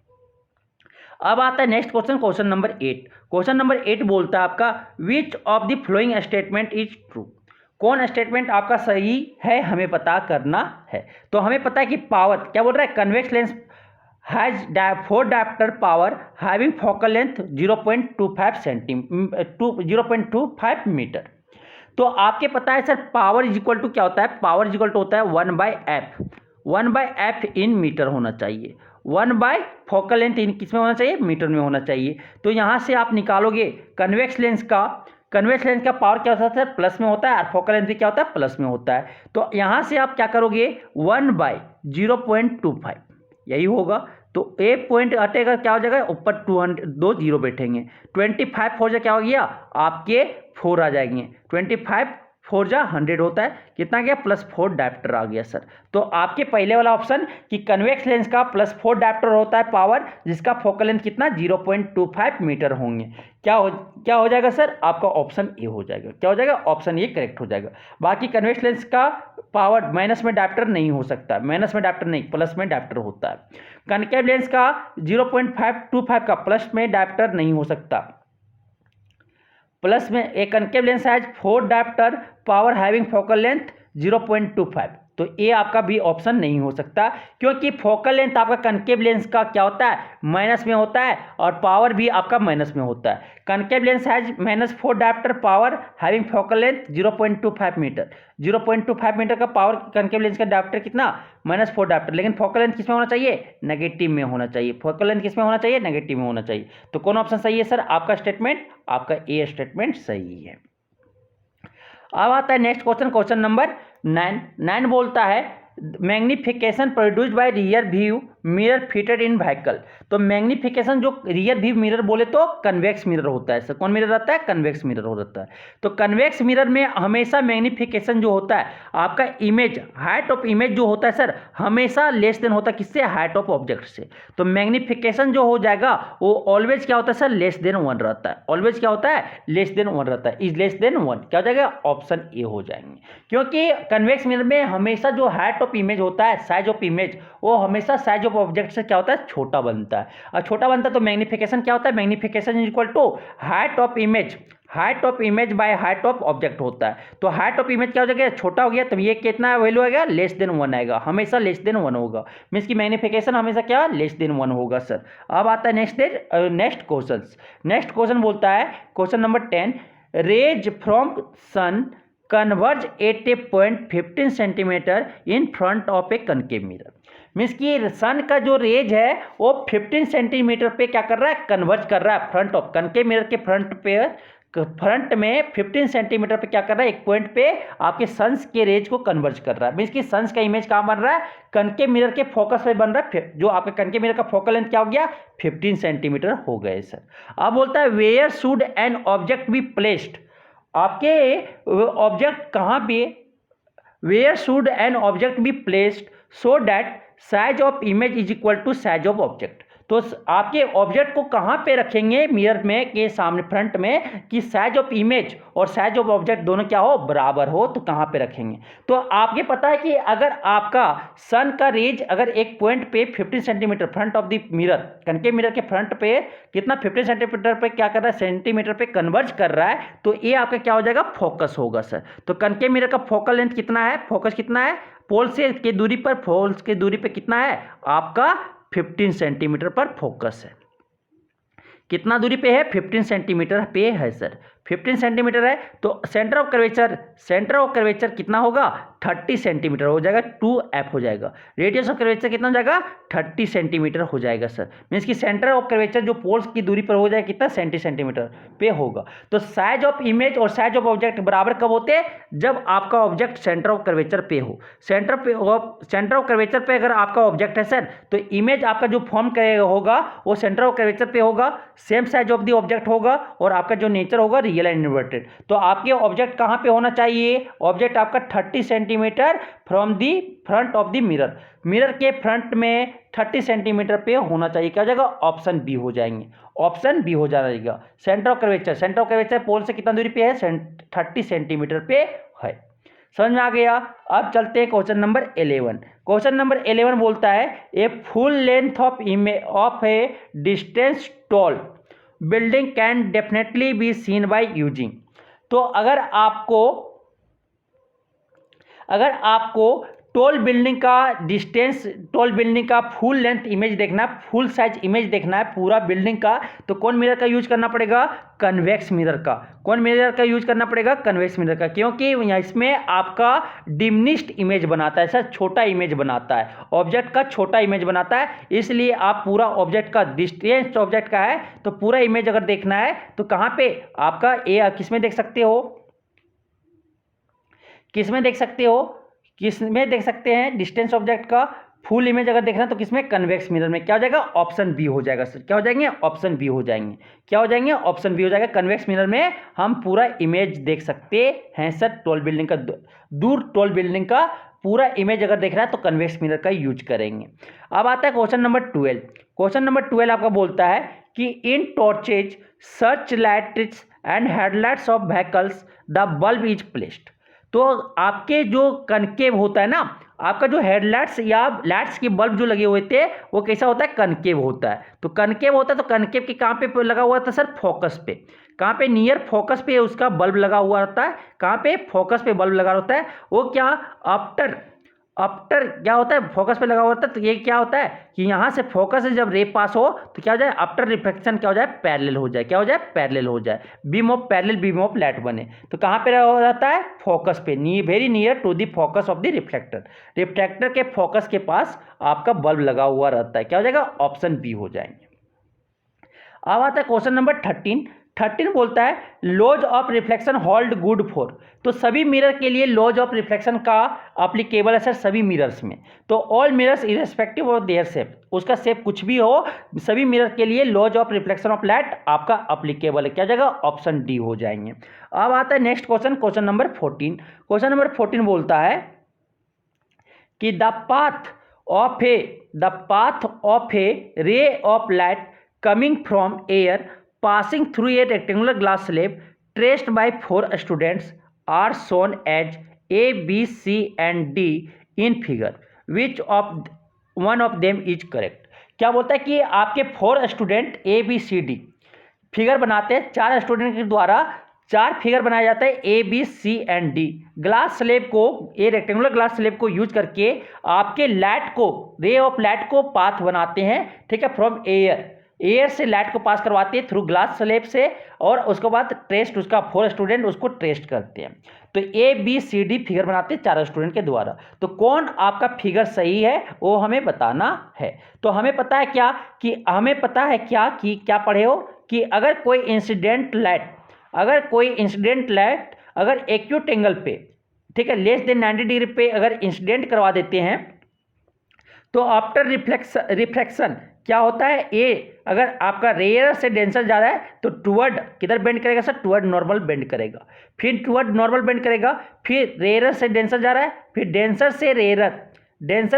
अब आता है next question, question number 8। Question number 8 बोलता है आपका विच of the following statement is true. कौन स्टेटमेंट आपका सही है हमें पता करना है। तो हमें पता है कि पावर क्या बोल रहा है, convex lens has 4 dioptre power having focal length 0.25 metre. तो आपके पता है sir power is equal to क्या होता है, पावर इज इक्वल टू होता है 1/f, 1/f इन मीटर होना चाहिए, 1 फोकल लेंथ इन किस में होना चाहिए, मीटर में होना चाहिए। तो यहाँ से आप निकालोगे कन्वेक्स लेंस का पावर क्या होता है, प्लस में होता है, और फोकल लेंथ भी क्या होता है, प्लस में होता है। तो यहाँ से आप क्या करोगे, 1/0.25 यही होगा। तो ए पॉइंट हटेगा, क्या हो जाएगा, ऊपर 2 जीरो बैठेंगे, 25 हो जाए क्या हो गया, आपके 4 आ जाएंगे, 25 4 जा 100 होता है, कितना गया, +4 डायप्टर आ गया सर। तो आपके पहले वाला ऑप्शन कि कन्वेक्स लेंस का +4 डायप्टर होता है पावर, जिसका फोकल लेंथ कितना 0.25 मीटर होंगे। क्या हो जाएगा सर, आपका ऑप्शन ए हो जाएगा। क्या हो जाएगा, ऑप्शन ए करेक्ट हो जाएगा। बाकी कन्वेक्स लेंस का पावर माइनस में डायप्टर नहीं हो सकता, माइनस में डायप्टर नहीं, प्लस में डायप्टर होता है। कनकेव लेंस का 0.525 का प्लस में डायप्टर नहीं हो सकता, प्लस में एक concave lens has 4 dioptre power having focal length 0.25। तो ये आपका भी ऑप्शन नहीं हो सकता, क्योंकि फोकल लेंथ आपका कनकेव लेंस का क्या होता है, माइनस में होता है, और पावर भी आपका माइनस में होता है। Concave lens has -4 dioptre power having focal length 0.25 metre, 0.25 metre का पावर कनकेव लेंस का डायप्टर कितना, -4 डायप्टर। लेकिन फोकल लेंथ किस में होना चाहिए, नेगेटिव में होना चाहिए। फोकल लेंथ किस में होना चाहिए, नेगेटिव में होना चाहिए। तो कौन ऑप्शन सही है सर, आपका स्टेटमेंट, आपका ए स्टेटमेंट सही है। अब आता है नेक्स्ट क्वेश्चन, क्वेश्चन नंबर 9 बोलता है magnification produced by rear view mirror fitted in vehicle. तो मैग्निफिकेशन जो रियर व्यू मिरर बोले तो कन्वेक्स मिरर होता है सर। कौन मिरर रहता है? कन्वेक्स मिरर हो जाता है। तो कन्वेक्स मिरर में हमेशा मैग्निफिकेशन जो होता है आपका इमेज, हाइट ऑफ इमेज जो होता है सर हमेशा लेस देन होता है किससे? हाइट ऑफ ऑब्जेक्ट से। तो मैग्निफिकेशन जो हो जाएगा वो ऑलवेज क्या होता है सर? लेस देन 1 रहता है। ऑलवेज क्या होता है? लेस देन 1 रहता है। इज लेस देन 1 क्या हो जाएगा? ऑप्शन ए हो जाएंगे। क्योंकि कन्वेक्स मिरर में हमेशा जो हाइट ऑफ इमेज होता है, साइज ऑफ इमेज, वो हमेशा साइज ऑफ ऑब्जेक्ट से क्या होता है? छोटा बनता है। और छोटा बनता है तो मैग्निफिकेशन क्या होता है? Magnification is equal to height of image, height of image by height of object होता है। तो हाइट ऑफ इमेज क्या हो जाएगा? छोटा हो गया, तो ये कितना वैल्यू आएगा? लेस देन 1 आएगा। हमेशा लेस देन 1 होगा, मीन्स की मैग्निफिकेशन हमेशा क्या? लेस देन 1 होगा सर। अब आता है नेक्स्ट क्वेश्चन। नेक्स्ट क्वेश्चन बोलता है question number 10, rays from sun converge at a point 15 centimetre in front of a concave mirror. Means कि सन का जो रेज है वो 15 सेंटीमीटर पे क्या कर रहा है? कन्वर्ज कर रहा है फ्रंट ऑफ कनकेव मिरर के फ्रंट में 15 सेंटीमीटर पे क्या कर रहा है? एक पॉइंट पे आपके सन्स के रेज को कन्वर्ज कर रहा है। मीन्स कि सन्स का इमेज कहाँ बन रहा है? कनकेव मिरर के फोकस पे बन रहा है। जो आपके कनकेव मिरर का फोकल लेंथ क्या हो गया? 15 सेंटीमीटर हो गए सर। अब बोलता है where should an object be placed. आपके ऑब्जेक्ट कहाँ पे, where should an object be placed so that size of image is equal to size of object. तो आपके ऑब्जेक्ट को कहाँ पे रखेंगे मिरर में के सामने फ्रंट में कि साइज ऑफ इमेज और साइज ऑफ ऑब्जेक्ट दोनों क्या हो? बराबर हो। तो कहाँ पे रखेंगे? तो आपके पता है कि अगर आपका सन का रेज अगर एक पॉइंट पे 15 centimetre front of the mirror, concave mirror के फ्रंट पे कितना 15 सेंटीमीटर पे क्या कर रहा है? सेंटीमीटर पे कन्वर्ज कर रहा है, तो ये आपका क्या हो जाएगा? फोकस होगा सर। तो कनकेव मिरर का फोकल लेंथ कितना है? फोकस कितना है? पोल से की दूरी पर, पोल्स की दूरी पे कितना है? आपका 15 सेंटीमीटर पर फोकस है। कितना दूरी पे है? 15 सेंटीमीटर पे है सर। 15 सेंटीमीटर है तो सेंटर ऑफ कर्वेचर कितना होगा? 30 सेंटीमीटर हो जाएगा, 2f हो जाएगा। रेडियस ऑफ कर्वेचर कितना हो जाएगा? 30 सेंटीमीटर हो जाएगा सर। मीन्स कि सेंटर ऑफ कर्वेचर जो पोल्स की दूरी पर हो जाएगा कितना? 70 सेंटीमीटर पे होगा। तो साइज ऑफ इमेज और साइज ऑफ ऑब्जेक्ट बराबर कब होते हैं? जब आपका ऑब्जेक्ट सेंटर ऑफ कर्वेचर पे हो। सेंटर ऑफ कर्वेचर पे अगर आपका ऑब्जेक्ट है सर तो इमेज आपका जो फॉर्म करेगा होगा वो सेंटर ऑफ कर्वेचर पे होगा, same size of the object होगा और आपका जो नेचर होगा रियल एंड इन्वर्टेड। तो आपके ऑब्जेक्ट कहाँ पे होना चाहिए? ऑब्जेक्ट आपका 30 centimetre from the front of the mirror, mirror के फ्रंट में 30 सेंटीमीटर पे होना चाहिए। क्या हो जाएगा? ऑप्शन बी हो जाएंगे। ऑप्शन बी हो जाएगा। सेंटर ऑफ कर्वेचर पोल से कितना दूरी पे है? 30 सेंटीमीटर पे है। समझ में आ गया? अब चलते हैं क्वेश्चन नंबर 11। क्वेश्चन नंबर 11 बोलता है a full length of a distance tall building can definitely be seen by using. तो अगर आपको टॉल बिल्डिंग का फुल लेंथ इमेज देखना है, फुल साइज इमेज देखना है पूरा बिल्डिंग का, तो कौन मिरर का यूज करना पड़ेगा? कन्वेक्स मिरर का। कौन मिरर का यूज करना पड़ेगा? कन्वेक्स मिरर का। क्योंकि इसमें आपका डिमिनिश्ड इमेज बनाता है सर, छोटा इमेज बनाता है, ऑब्जेक्ट का छोटा इमेज बनाता है। इसलिए आप पूरा ऑब्जेक्ट का डिस्टेंस ऑब्जेक्ट का है तो पूरा इमेज अगर देखना है तो कहाँ पे आपका किसमें देख सकते हैं? डिस्टेंस ऑब्जेक्ट का फुल इमेज अगर देखना है तो किसमें? कन्वेक्स मिरर में। क्या हो जाएगा? ऑप्शन बी हो जाएगा सर। क्या हो जाएंगे? ऑप्शन बी हो जाएंगे। क्या हो जाएंगे? ऑप्शन बी हो जाएगा। कन्वेक्स मिरर में हम पूरा इमेज देख सकते हैं सर। टॉल बिल्डिंग का पूरा इमेज अगर देख रहा है तो कन्वेक्स मिरर का यूज करेंगे। अब आता है क्वेश्चन नंबर 12। क्वेश्चन नंबर 12 आपका बोलता है कि in torches search lights and headlights of vehicles the bulb is placed. तो आपके जो कनकेव होता है ना, आपका जो हेडलाइट्स या लाइट्स के बल्ब जो लगे हुए थे वो कैसा होता है? कनकेव होता है। तो कनकेव होता है तो कनकेव के कहाँ पे लगा हुआ था सर? फोकस पे। कहाँ पे? नियर फोकस पे उसका बल्ब लगा हुआ रहता है। कहाँ पे? फोकस पे बल्ब लगा होता है। वो क्या आफ्टर क्या होता है? फोकस पे लगा हुआ होता है। तो ये क्या होता है कि यहाँ से फोकस से जब रे पास हो तो क्या हो जाए? आफ्टर रिफ्लेक्शन क्या हो जाए? पैरेलल हो जाए। क्या हो जाए? पैरेलल हो जाए। बीम ऑफ लाइट बने। तो कहाँ पे रहता है? फोकस पे, very near to the focus of the reflector के फोकस के पास आपका बल्ब लगा हुआ रहता है। क्या हो जाएगा? ऑप्शन बी हो जाएंगे। अब आता है क्वेश्चन नंबर 13। 13 बोलता है laws of reflection hold good for. तो सभी मिरर के लिए लॉज ऑफ रिफ्लेक्शन का अप्लीकेबल है सर सभी मिरर्स में। तो all mirrors irrespective of their shape, उसका शेप कुछ भी हो, सभी मिरर के लिए laws of reflection of light आपका अप्लीकेबल है। क्या जगह ऑप्शन डी हो जाएंगे। अब आता है next question, question number 14। Question number 14 बोलता है कि the path of A ray of light coming from air passing through a rectangular glass slab traced by 4 students are shown as A, B, C and D in figure. Which of one of them is correct? क्या बोलता है कि आपके 4 student A, B, C, D figure बनाते हैं। 4 student के द्वारा 4 figure बनाया जाता है A, B, C and D। Glass slab को, ए रेक्टेंगुलर ग्लास स्लेब को यूज करके आपके लाइट को, रे ऑफ लाइट को पाथ बनाते हैं, ठीक है, फ्रॉम एयर से लाइट को पास करवाते हैं थ्रू ग्लास स्लेब से, और उसके बाद टेस्ट उसका 4 स्टूडेंट उसको टेस्ट करते हैं। तो A B C D figure बनाते हैं 4 स्टूडेंट के द्वारा। तो कौन आपका फिगर सही है वो हमें बताना है। तो हमें पता है क्या कि हमें पता है क्या कि क्या पढ़े हो कि अगर कोई इंसिडेंट लाइट अगर एक्यूट एंगल पे, ठीक है, लेस देन 90 डिग्री पे अगर इंसिडेंट करवा देते हैं तो आफ्टर रिफ्लेक्शन क्या होता है, ए अगर आपका रेयर से डेंसर जा रहा है तो टुवर्ड किधर बेंड करेगा सर, टुवर्ड नॉर्मल बेंड करेगा, फिर टुवर्ड नॉर्मल बेंड करेगा, फिर रेयर से डेंसर जा रहा है, फिर डेंसर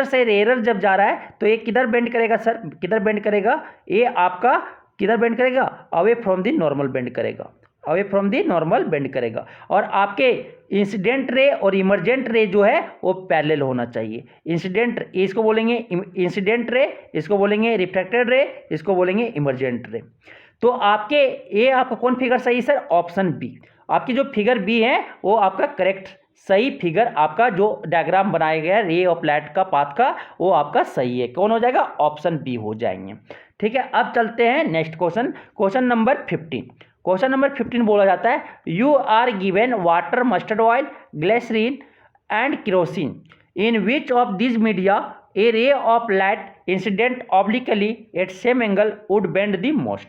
से रेयर जब जा रहा है तो ये किधर बेंड करेगा सर, किधर बेंड करेगा, ये आपका किधर बेंड करेगा, away from the normal bend करेगा, away from the normal bend करेगा। और आपके इंसिडेंट रे और इमरजेंट रे जो है वो पैरेलल होना चाहिए। इंसिडेंट, इसको बोलेंगे इंसिडेंट रे, इसको बोलेंगे रिफ्लेक्टेड रे, इसको बोलेंगे इमरजेंट रे। तो आपके ये आपका कौन फिगर सही सर, ऑप्शन बी। आपकी जो फिगर बी है वो आपका करेक्ट सही फिगर, आपका जो डायग्राम बनाया गया है रे ऑफ लाइट का पाथ का, वो आपका सही है। कौन हो जाएगा, ऑप्शन बी हो जाएंगे। ठीक है, अब चलते हैं next question, question number 15। Question number 15 बोला जाता है you are given water, mustard oil, glycerine and kerosene, in which of this media a ray of light incident obliquely at same angle would bend the most.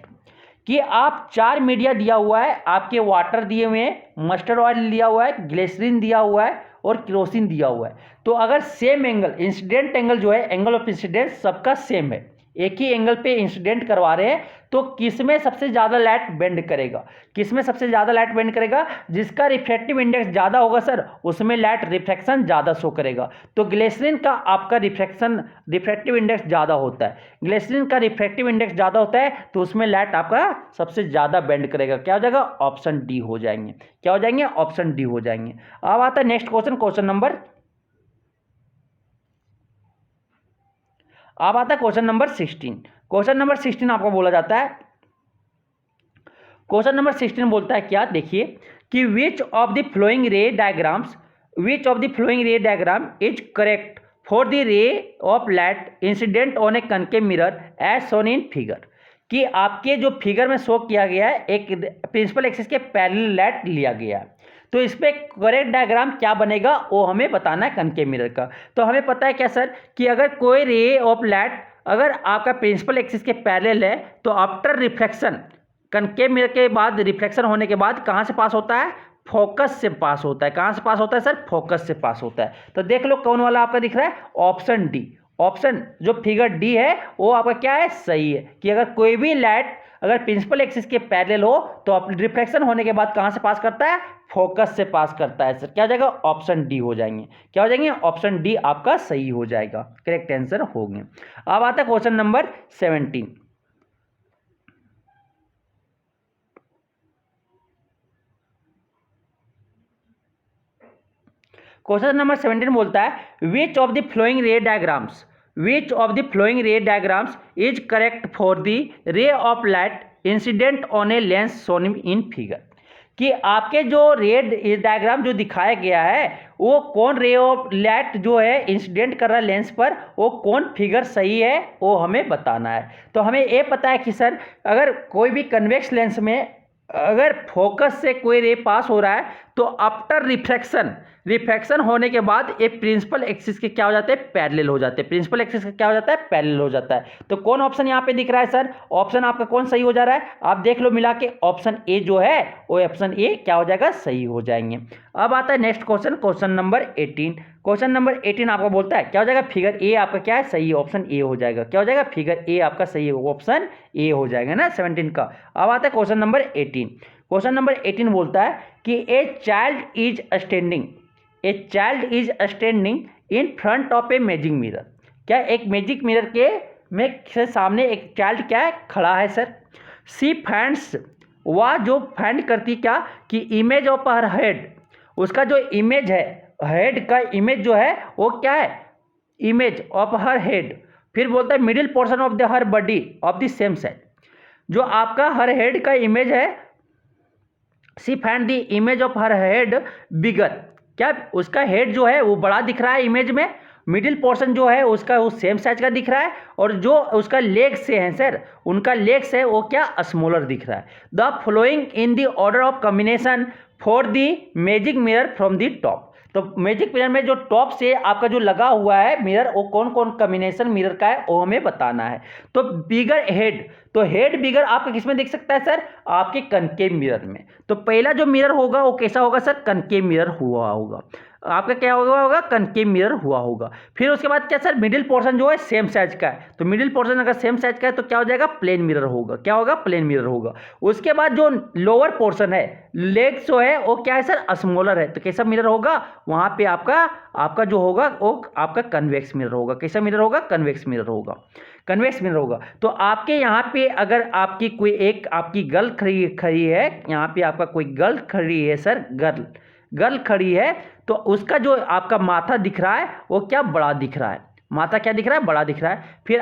कि आप 4 media दिया हुआ है, आपके water दिए हुए हैं, मस्टर्ड ऑयल दिया हुआ है, ग्लिसरीन दिया हुआ है और केरोसिन दिया हुआ है। तो अगर सेम एंगल, इंसिडेंट एंगल जो है, एंगल ऑफ इंसिडेंट सबका सेम है, एक ही एंगल पे इंसिडेंट करवा रहे हैं, तो किसमें सबसे ज़्यादा लाइट बेंड करेगा, किसमें सबसे ज़्यादा लाइट बेंड करेगा, जिसका रिफ्रैक्टिव इंडेक्स ज़्यादा होगा सर उसमें लाइट रिफ्लेक्शन ज़्यादा शो करेगा। तो ग्लिसरीन का आपका रिफ्रैक्टिव इंडेक्स ज़्यादा होता है, ग्लिसरीन का रिफ्रैक्टिव इंडेक्स ज़्यादा होता है तो उसमें लाइट आपका सबसे ज़्यादा बेंड करेगा। क्या हो जाएगा, ऑप्शन डी हो जाएंगे। क्या हो जाएंगे, ऑप्शन डी हो जाएंगे। अब आता है next question, question number 16। Question number 16 आपको बोला जाता है, क्वेश्चन नंबर 16 बोलता है क्या, देखिए कि which of the following ray diagram is correct for the ray of light incident on a concave mirror as shown in figure. कि आपके जो फिगर में शो किया गया है एक प्रिंसिपल एक्सिस के पैरेलल लाइट लिया गया है, तो इस पर करेक्ट डायग्राम क्या बनेगा वो हमें बताना है कनकेव मिरर का। तो हमें पता है क्या सर कि अगर कोई रे ऑफ लाइट अगर आपका प्रिंसिपल एक्सिस के पैरेलल है तो आफ्टर रिफ्लेक्शन, कनकेव मिरर के बाद रिफ्लेक्शन होने के बाद कहाँ से पास होता है, फोकस से पास होता है। कहाँ से पास होता है सर, फोकस से पास होता है। तो देख लो कौन वाला आपका दिख रहा है, ऑप्शन डी। ऑप्शन जो फिगर डी है वो आपका क्या है, सही है। कि अगर कोई भी लाइट अगर प्रिंसिपल एक्सिस के पैरेलल हो तो रिफ्लेक्शन होने के बाद कहाँ से पास करता है, फोकस से पास करता है सर। क्या हो जाएगा, ऑप्शन डी हो जाएंगे। क्या हो जाएंगे, ऑप्शन डी आपका सही हो जाएगा, करेक्ट आंसर होंगे। अब आता है क्वेश्चन नंबर 17। क्वेश्चन नंबर 17 बोलता है विच ऑफ द फ्लोइंग रे diagrams is correct for the ray of light incident on a lens shown in figure. कि आपके जो रे डायग्राम जो दिखाया गया है वो कौन रे ऑफ लाइट जो है इंसिडेंट कर रहा है लेंस पर, वो कौन फिगर सही है वो हमें बताना है। तो हमें ये पता है कि सर अगर कोई भी कन्वेक्स लेंस में अगर फोकस से कोई रे पास हो रहा है तो आफ्टर रिफ्रैक्शन, रिफ्रैक्शन होने के बाद ये प्रिंसिपल एक्सिस के क्या हो जाते हैं, पैरेलल हो जाते हैं। प्रिंसिपल एक्सिस का क्या हो जाता है, पैरेलल हो जाता है। तो कौन ऑप्शन यहाँ पे दिख रहा है सर, ऑप्शन आपका कौन सही हो जा रहा है, आप देख लो मिला के, ऑप्शन ए जो है वो ऑप्शन ए क्या हो जाएगा, सही हो जाएंगे। अब आता है next question, question number 18। Question number 18 आपको बोलता है क्या हो जाएगा, फिगर ए आपका क्या है, सही ऑप्शन ए हो जाएगा। क्या हो जाएगा, फिगर ए आपका सही ऑप्शन ए हो जाएगा ना 17 का। अब आता है क्वेश्चन नंबर 18। क्वेश्चन नंबर 18 बोलता है कि a child is standing, a child is standing in front of a magic mirror. क्या एक मैजिक मिरर के में से सामने एक चाइल्ड क्या है, खड़ा है सर। सी फाइंड्स, वह जो फाइंड करती क्या कि इमेज ऑफ हर हेड, उसका जो इमेज है, हेड का इमेज जो है वो क्या है, इमेज ऑफ हर हेड। फिर बोलता है middle portion of the her body of the same size, जो आपका हर हेड का इमेज है, see find the image of her head bigger, क्या उसका हेड जो है वो बड़ा दिख रहा है इमेज में, मिडिल पोर्शन जो है उसका वो सेम साइज का दिख रहा है, और जो उसका लेग्स से है सर, उनका लेग्स है वो क्या स्मॉलर दिख रहा है। The following in the order of combination for the magic mirror from the top. तो मैजिक मिरर में जो टॉप से आपका जो लगा हुआ है मिरर, वो कौन कौन कॉम्बिनेशन मिरर का है वो हमें बताना है। तो बिगर हेड, तो हेड बिगर आपका किसमें दिख सकता है सर, आपके कनकेव मिरर में। तो पहला जो मिरर होगा वो कैसा होगा सर, कनकेव मिरर हुआ होगा, आपका क्या होगा, कनकेव मिरर हुआ होगा। फिर उसके बाद क्या सर, मिडिल पोर्शन जो है सेम साइज का है, तो मिडिल पोर्शन अगर सेम साइज का है तो क्या हो जाएगा, प्लेन मिरर होगा। क्या होगा, प्लेन मिरर होगा। उसके बाद जो लोअर पोर्शन है, लेग्स जो है वो क्या है सर, स्मॉलर है, तो कैसा मिरर होगा, वहाँ पे आपका जो होगा वो आपका कन्वेक्स मिरर होगा। कैसा मिरर होगा, कन्वेक्स मिरर होगा, कन्वेक्स मिरर होगा। तो आपके यहाँ पे अगर आपकी कोई एक आपकी गर्ल खड़ी है, यहाँ पे आपका कोई गर्ल खड़ी है सर, गर्ल खड़ी है, तो उसका जो आपका माथा दिख रहा है वो क्या, बड़ा दिख रहा है, माथा क्या दिख रहा है, बड़ा दिख रहा है। फिर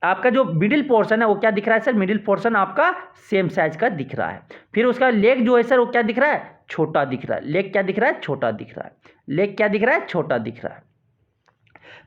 आपका जो मिडिल पोर्शन है वो क्या दिख रहा है सर, मिडिल पोर्शन आपका सेम साइज का दिख रहा है। फिर उसका लेग जो है सर वो क्या दिख रहा है, छोटा दिख रहा है। लेग क्या दिख रहा है, छोटा दिख रहा है। लेग क्या दिख रहा है, छोटा दिख रहा है।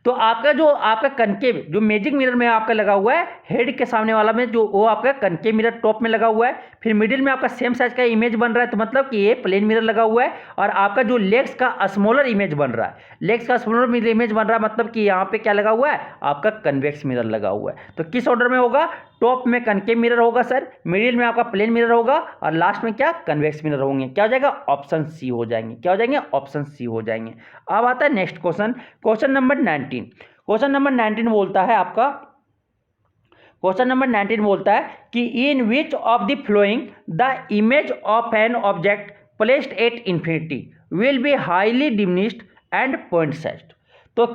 तो आपका कनकेव जो मैजिक मिरर में आपका लगा हुआ है, हेड के सामने वाला में जो वो आपका कनकेव मिरर टॉप में लगा हुआ है। फिर मिडिल में आपका सेम साइज का इमेज बन रहा है, तो मतलब कि ये प्लेन मिरर लगा हुआ है। और आपका जो लेग्स का स्मॉलर इमेज बन रहा है, लेग्स का स्मॉलर इमेज बन रहा है, मतलब कि यहाँ पे क्या लगा हुआ है, आपका कन्वेक्स मिरर लगा हुआ है। तो किस ऑर्डर में होगा, टॉप में कनकेव मिरर होगा सर, मिडिल में आपका प्लेन मिरर होगा, और लास्ट में क्या, कन्वेक्स मिरर होंगे। क्या हो जाएगा, ऑप्शन सी हो जाएंगे। क्या हो जाएंगे, ऑप्शन सी हो जाएंगे। अब आता है next question, question number 19। Question number 19 बोलता है आपका, क्वेश्चन नंबर 19 बोलता है कि in which of the following the image of an object placed at infinity will be highly diminished and point sized. तो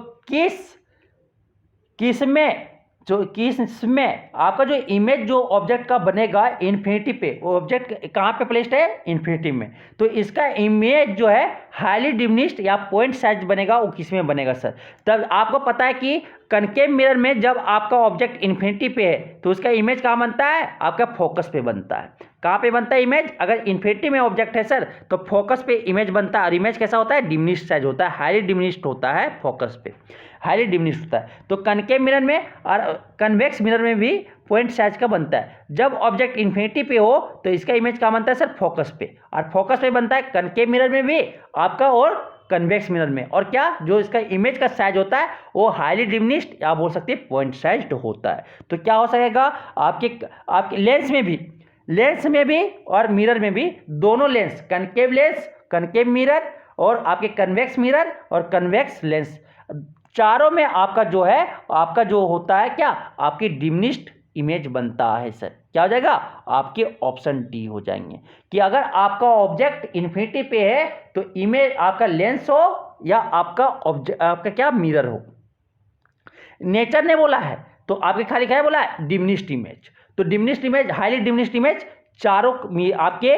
किसमें आपका जो इमेज जो ऑब्जेक्ट का बनेगा इन्फिनिटी पे, वो ऑब्जेक्ट कहाँ पे प्लेस्ड है, इन्फिनिटी में, तो इसका इमेज जो है हाईली डिमिनिश्ड या पॉइंट साइज बनेगा, वो किस में बनेगा सर। तब आपको पता है कि कनकेव मिरर में जब आपका ऑब्जेक्ट इन्फिनिटी पे है तो उसका इमेज कहाँ बनता है, आपका फोकस पे बनता है। कहाँ पे बनता है इमेज, अगर इन्फिनिटी में ऑब्जेक्ट है सर तो फोकस पे इमेज बनता है, और इमेज कैसा होता है, डिमिनिश्ड साइज होता है, हाईली डिमिनिश्ड होता है, फोकस पे हाईली डिमिनिश्ड होता है। तो कनकेव मिरर में और कन्वेक्स मिरर में भी पॉइंट साइज का बनता है। जब ऑब्जेक्ट इन्फिनिटी पे हो तो इसका इमेज कहाँ बनता है सर, फोकस पे, और फोकस पे बनता है कनकेव मिरर में भी आपका, और कन्वेक्स मिरर में। और क्या, जो इसका इमेज का साइज होता है वो हाईली डिमिनिश्ड या बोल सकते हैं पॉइंट साइज्ड होता है। तो क्या हो सकेगा, आपके लेंस में भी और मिरर में भी, दोनों lens, concave lens, concave mirror, और आपके कन्वेक्स मिरर और कन्वेक्स लेंस, चारों में आपका जो होता है क्या, आपकी डिमिनिश्ड इमेज बनता है सर। क्या हो जाएगा, आपके ऑप्शन डी हो जाएंगे कि अगर आपका ऑब्जेक्ट इन्फिनिटी पे है तो इमेज आपका लेंस हो या आपका क्या, मिरर हो। नेचर ने बोला है तो आपके खाली क्या बोला है, डिमिनिश्ड इमेज। तो diminished image, highly diminished image चारों आपके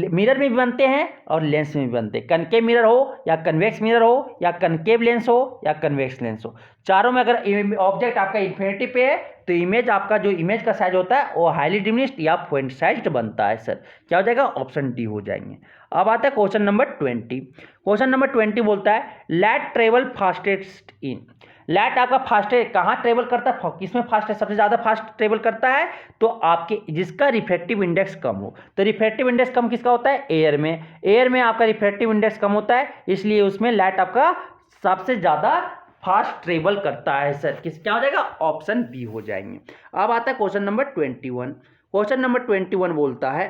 मिरर में भी बनते हैं और लेंस में भी बनते हैं। कनकेव मिरर हो या कन्वेक्स मिरर हो या कनकेव लेंस हो या कन्वेक्स लेंस हो, चारों में अगर ऑब्जेक्ट आपका इन्फिनिटी पे है तो इमेज आपका जो इमेज का साइज होता है वो हाईली डिमिनिश्ड या पॉइंट साइज्ड बनता है सर। क्या हो जाएगा, ऑप्शन डी हो जाएंगे। अब आता है क्वेश्चन नंबर 20। क्वेश्चन नंबर 20 बोलता है light travel fastest in, light आपका फास्ट कहाँ ट्रेवल करता है, किसमें फास्ट है, सबसे ज़्यादा फास्ट ट्रेवल करता है तो आपके जिसका रिफ्रैक्टिव इंडेक्स कम हो। तो रिफ्रैक्टिव इंडेक्स कम किसका होता है, एयर में। एयर में आपका रिफ्रैक्टिव इंडेक्स कम होता है, इसलिए उसमें लाइट आपका सबसे ज़्यादा फास्ट ट्रेवल करता है सर। किस क्या हो जाएगा, ऑप्शन बी हो जाएंगे। अब आता है क्वेश्चन नंबर 21। क्वेश्चन नंबर 21 बोलता है,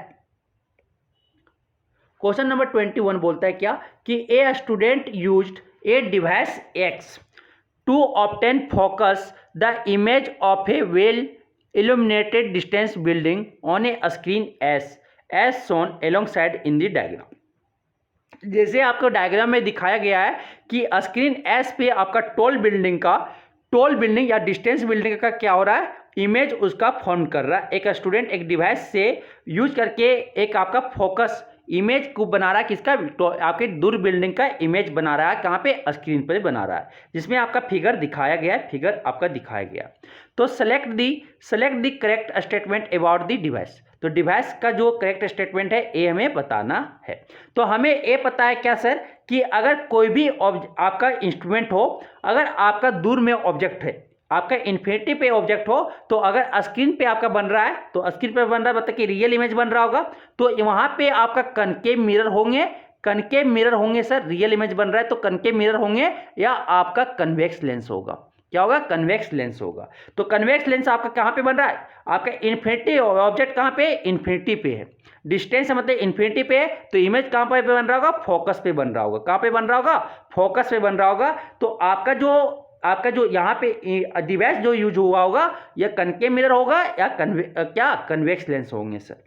क्वेश्चन नंबर 21 बोलता है क्या कि a student used a device X to obtain focus the image of a well illuminated distance building on a screen as shown alongside in the diagram। जैसे आपको diagram में दिखाया गया है कि स्क्रीन एस पे आपका टॉल बिल्डिंग या डिस्टेंस बिल्डिंग का क्या हो रहा है, इमेज उसका फॉर्म कर रहा है। एक स्टूडेंट एक डिवाइस से यूज करके एक आपका फोकस इमेज को बना रहा है, किसका, तो आपके दूर बिल्डिंग का इमेज बना रहा है, कहाँ पे, स्क्रीन पर बना रहा है, जिसमें आपका फिगर दिखाया गया है, फिगर आपका दिखाया गया। तो select the correct statement about the device. तो डिवाइस का जो करेक्ट स्टेटमेंट है ये हमें बताना है। तो हमें ये पता है क्या सर कि अगर कोई भी आपका इंस्ट्रूमेंट हो, अगर आपका दूर में ऑब्जेक्ट है, आपका इन्फिनिटी पे ऑब्जेक्ट हो, तो अगर स्क्रीन पे आपका बन रहा है, तो स्क्रीन पे बन रहा है मतलब कि रियल इमेज बन रहा होगा, तो वहाँ पे आपका कनकेव मिरर होंगे सर। रियल इमेज बन रहा है तो कनकेव मिरर होंगे या आपका कन्वेक्स लेंस होगा। क्या होगा, कन्वेक्स लेंस होगा। तो कन्वेक्स लेंस आपका कहाँ पे बन रहा है, आपका इन्फिनिटी ऑब्जेक्ट कहाँ पे, इन्फिनिटी पे है, डिस्टेंस मतलब इन्फिनिटी पे है, तो इमेज कहाँ पे बन रहा होगा, फोकस पे बन रहा होगा। कहाँ पे बन रहा होगा, फोकस पे बन रहा होगा। तो आपका जो यहाँ पे डिवाइस जो यूज हुआ होगा या कनकेव मिरर होगा या कन्वेक्स लेंस होंगे सर।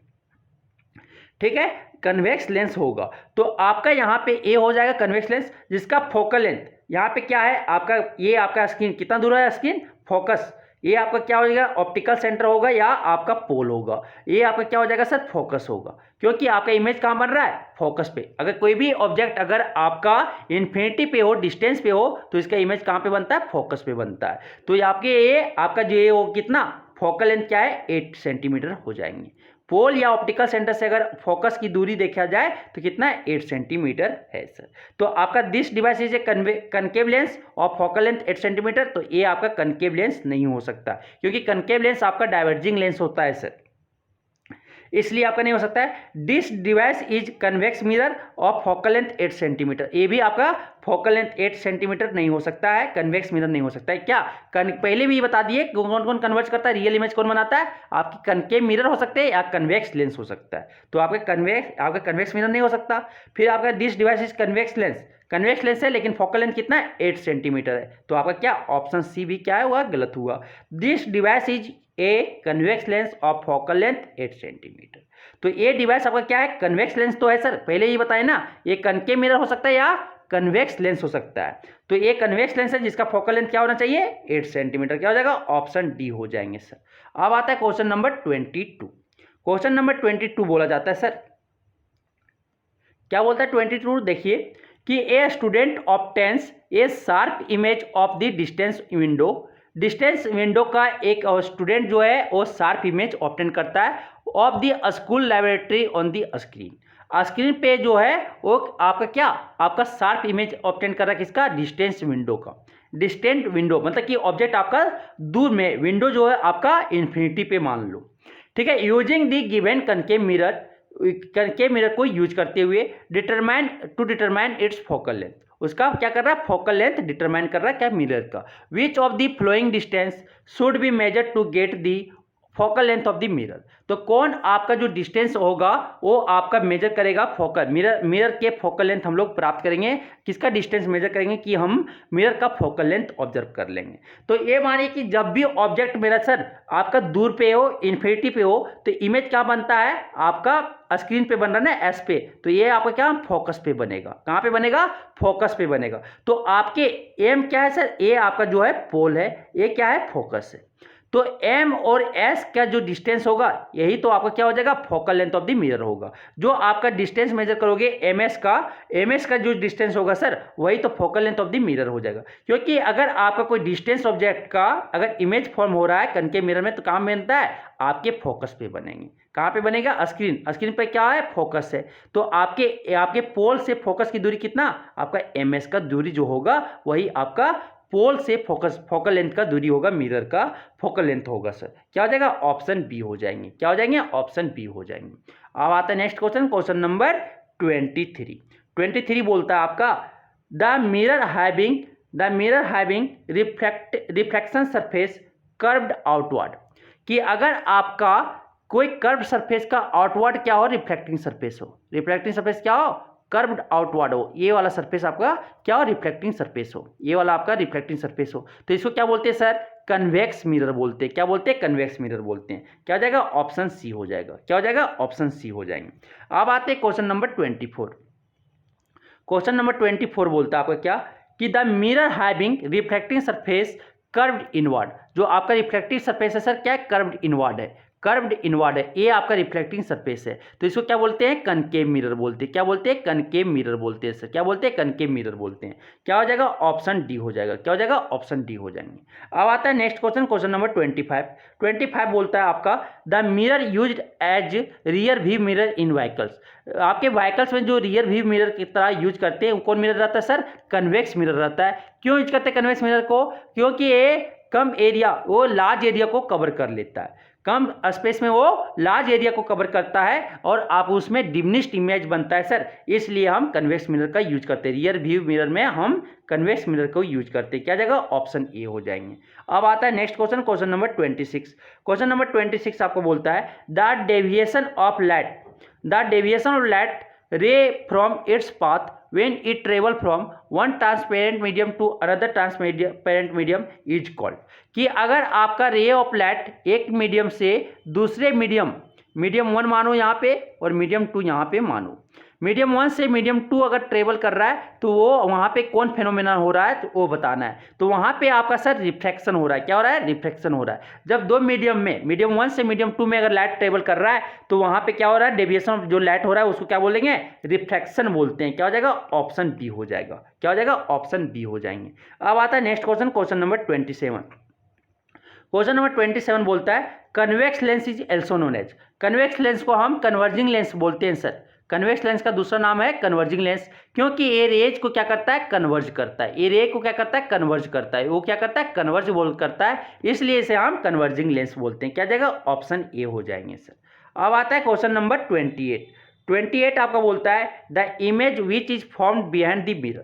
ठीक है, कन्वेक्स लेंस होगा। तो आपका यहाँ पे ए हो जाएगा कन्वेक्स लेंस, जिसका फोकल लेंथ यहाँ पे क्या है आपका, ये आपका स्क्रीन कितना दूर है, स्क्रीन फोकस, ये आपका क्या हो जाएगा, ऑप्टिकल सेंटर होगा या आपका पोल होगा। ये आपका क्या हो जाएगा सर, फोकस होगा, क्योंकि आपका इमेज कहाँ बन रहा है, फोकस पे। अगर कोई भी ऑब्जेक्ट अगर आपका इन्फिनिटी पे हो, डिस्टेंस पे हो, तो इसका इमेज कहाँ पे बनता है, फोकस पे बनता है। तो आपके ये आपका जो ये हो कितना, फोकल लेंथ क्या है, 8 सेंटीमीटर हो जाएंगे। पोल या ऑप्टिकल सेंटर से अगर फोकस की दूरी देखा जाए तो कितना है, 8 सेंटीमीटर है सर। तो आपका this device is a concave lens और फोकल लेंथ 8 सेंटीमीटर, तो ये आपका कनकेव लेंस नहीं हो सकता, क्योंकि कनकेव लेंस आपका डाइवर्जिंग लेंस होता है सर, इसलिए आपका नहीं हो सकता है। This device is convex mirror और फोकल लेंथ 8 सेंटीमीटर, ये भी आपका फोकल लेंथ 8 सेंटीमीटर नहीं हो सकता है, कन्वेक्स मिरर नहीं हो सकता है। क्या पहले भी बता दिए कौन कौन कन्वर्ट करता है, रियल इमेज कौन बनाता है, आपकी कनकेव मिरर हो सकते हैं या कन्वेक्स लेंस हो सकता है। तो आपका कन्वेक्स मिरर नहीं हो सकता। फिर आपका this device is convex lens है, लेकिन फोकल लेंथ कितना है, 8 सेंटीमीटर है। तो आपका क्या ऑप्शन सी भी क्या है, हुआ गलत हुआ। This device is a convex lens of focal length 8 centimetre. तो ये डिवाइस आपका क्या है, कन्वेक्स लेंस तो है सर, पहले ही बताए ना, ये कनकेव मिरर हो सकता है या कन्वेक्स लेंस हो सकता है। तो ये कन्वेक्स लेंस है जिसका फोकल लेंथ क्या होना चाहिए, 8 सेंटीमीटर। क्या हो जाएगा, ऑप्शन डी हो जाएंगे सर। अब आता है क्वेश्चन नंबर 22। क्वेश्चन नंबर 22 बोला जाता है सर, क्या बोलता है 22, देखिए कि a student obtains A sharp image of the distance window का एक स्टूडेंट जो है वो शार्प इमेज ऑब्टेन करता है of the school laboratory on the screen पे जो है वो आपका क्या, आपका शार्प इमेज ऑब्टेन कर रहा है, किसका, डिस्टेंस विंडो का। डिस्टेंट विंडो मतलब कि ऑब्जेक्ट आपका दूर में, विंडो जो है आपका इन्फिनिटी पे मान लो, ठीक है। Using the given concave mirror को यूज करते हुए डिटरमाइन इट्स फोकल लेंथ, उसका क्या कर रहा है, फोकल लेंथ डिटरमाइन कर रहा है क्या, मिरर का। Which of the following distance should be measure to get the focal length of the mirror. तो कौन आपका जो डिस्टेंस होगा वो आपका मेजर करेगा, फोकल मिरर के फोकल लेंथ हम लोग प्राप्त करेंगे, किसका डिस्टेंस मेजर करेंगे कि हम मिरर का फोकल लेंथ ऑब्जर्व कर लेंगे। तो ये मानिए कि जब भी ऑब्जेक्ट मेरा सर आपका दूर पे हो, इन्फिनिटी पे हो, तो इमेज क्या बनता है, आपका स्क्रीन पे बन रहा है ना, एस पे, तो ये आपका क्या, फोकस पे बनेगा। कहाँ पे बनेगा, फोकस पे बनेगा। तो आपके एम क्या है सर, ए आपका जो है पोल है, ये क्या है, फोकस है। तो एम और एस का जो डिस्टेंस होगा यही तो आपका क्या हो जाएगा, focal length of the mirror होगा। जो आपका डिस्टेंस मेजर करोगे एम एस का जो डिस्टेंस होगा सर वही तो focal length of the mirror हो जाएगा। क्योंकि अगर आपका कोई डिस्टेंस ऑब्जेक्ट का अगर इमेज फॉर्म हो रहा है कनकेव मिरर में, तो कहाँ बनता है, आपके फोकस पे बनेंगे। कहाँ पे बनेगा, स्क्रीन पे क्या है, फोकस है। तो आपके पोल से फोकस की दूरी कितना, आपका एम एस का दूरी जो होगा वही आपका पोल से फोकल लेंथ का दूरी होगा, मिरर का फोकल लेंथ होगा सर। क्या हो जाएगा? ऑप्शन बी हो जाएंगे। क्या हो जाएंगे? ऑप्शन बी हो जाएंगे। अब आता है नेक्स्ट क्वेश्चन, क्वेश्चन नंबर 23 बोलता है आपका the mirror having reflection surface curved outward, कि अगर आपका कोई कर्व सरफेस का आउटवर्ड क्या हो? रिफ्लेक्टिंग सरफेस हो। रिफ्लेक्टिंग सरफेस क्या हो? कर्व्ड आउटवर्ड हो। ये वाला सरफेस आपका क्या हो? रिफ्लेक्टिंग सरफेस हो। ये वाला आपका रिफ्लेक्टिंग सरफेस हो, तो इसको क्या बोलते हैं सर? कन्वेक्स मिरर बोलते हैं। क्या बोलते हैं? कन्वेक्स मिरर बोलते हैं। क्या हो जाएगा? ऑप्शन सी हो जाएगा। क्या हो जाएगा? ऑप्शन सी हो जाएंगे। अब आते हैं क्वेश्चन नंबर 24। क्वेश्चन नंबर 24 बोलता है आपका क्या, कि the mirror having reflecting surface curved inward, जो आपका रिफ्लेक्टिव सरफेस है सर क्या है? कर्व्ड इनवर्ड है। कर्व्ड इनवर्ड है, ये आपका रिफ्लेक्टिंग सरफेस है, तो इसको क्या बोलते हैं? कनकेव मिरर बोलते हैं। क्या बोलते हैं? कनकेव मिरर बोलते हैं सर। क्या बोलते हैं? कनकेव मिरर बोलते हैं। क्या हो जाएगा? ऑप्शन डी हो जाएगा। क्या हो जाएगा? ऑप्शन डी हो जाएंगे। अब आता है नेक्स्ट क्वेश्चन, क्वेश्चन नंबर 25 बोलता है आपका the mirror used as rear view mirror in vehicles, आपके व्हीकल्स में जो रियर व्यू मिरर की तरह यूज करते हैं, कौन मिरर रहता है सर? कन्वेक्स मिरर रहता है। क्यों यूज करते हैं कन्वेक्स मिरर को? क्योंकि ये कम एरिया, वो लार्ज एरिया को कवर कर लेता है। कम स्पेस में वो लार्ज एरिया को कवर करता है और आप उसमें डिमिनिश्ड इमेज बनता है सर, इसलिए हम कन्वेक्स मिरर का यूज करते हैं। रियर व्यू मिरर में हम कन्वेक्स मिरर को यूज करते हैं। क्या जाएगा? ऑप्शन ए हो जाएंगे। अब आता है next question, question number 26। Question number 26 आपको बोलता है द डेविएशन ऑफ लाइट रे from its path when it travel from one transparent medium to another transparent medium is called, कि अगर आपका रे ऑफ लाइट एक मीडियम से दूसरे मीडियम 1 मानो यहाँ पे और मीडियम 2 यहाँ पे मानो, मीडियम 1 से मीडियम 2 अगर ट्रेवल कर रहा है तो वो वहाँ पे कौन फेनोमेना हो रहा है तो वो बताना है। तो वहाँ पे आपका सर रिफ्लेक्शन हो रहा है। क्या हो रहा है? रिफ्लेक्शन हो रहा है। जब दो मीडियम 1 से मीडियम 2 में अगर लाइट ट्रेवल कर रहा है तो वहाँ पे क्या हो रहा है? डेविएशन जो लाइट हो रहा है उसको क्या बोलेंगे? रिफ्लेक्शन बोलते हैं। क्या हो जाएगा? ऑप्शन बी हो जाएगा। क्या हो जाएगा? ऑप्शन बी हो जाएंगे। अब आता है next question, question number 27। Question number 27 बोलता है convex lens is also known as, convex lens को हम कन्वर्जिंग लेंस बोलते हैं सर। कन्वेक्स लेंस का दूसरा नाम है कन्वर्जिंग लेंस, क्योंकि ये रेज को क्या करता है? कन्वर्ज करता है। ये रे को क्या करता है? कन्वर्ज करता है। वो क्या करता है? कन्वर्ज करता है, इसलिए इसे हम कन्वर्जिंग लेंस बोलते हैं। क्या जाएगा? ऑप्शन ए हो जाएंगे सर। अब आता है क्वेश्चन नंबर 28 आपका बोलता है the image which is formed behind the mirror,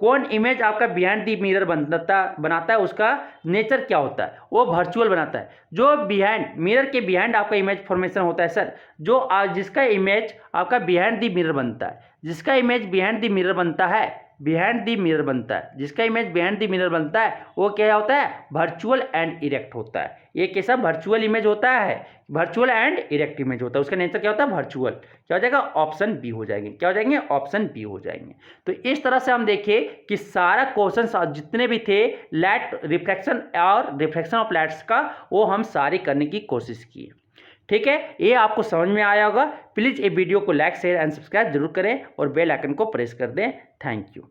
कौन इमेज आपका बिहाइंड दी मिरर बनाता है, उसका नेचर क्या होता है? वो वर्चुअल बनाता है। जो मिरर के बिहाइंड आपका इमेज फॉर्मेशन होता है सर, जो जिसका इमेज आपका बिहाइंड दी मिरर बनता है, जिसका इमेज बिहाइंड दी मिरर बनता है, जिसका इमेज बिहाइंड दी मिरर बनता है वो क्या होता है? वर्चुअल एंड इरेक्ट होता है। ये कैसा वर्चुअल इमेज होता है? वर्चुअल एंड इरेक्ट इमेज होता है। उसका नेचर क्या होता है? वर्चुअल। क्या हो जाएगा? ऑप्शन बी हो जाएंगे। क्या हो जाएंगे? ऑप्शन बी हो जाएंगे। तो इस तरह से हम देखें कि सारा क्वेश्चन जितने भी थे लाइट रिफ्लेक्शन और रिफ्लेक्शन ऑफ लाइट्स का, वो हम सारे करने की कोशिश किए। ठीक है, ये आपको समझ में आया होगा। प्लीज़ ये वीडियो को लाइक शेयर एंड सब्सक्राइब जरूर करें और बेल आइकन को प्रेस कर दें। Thank you.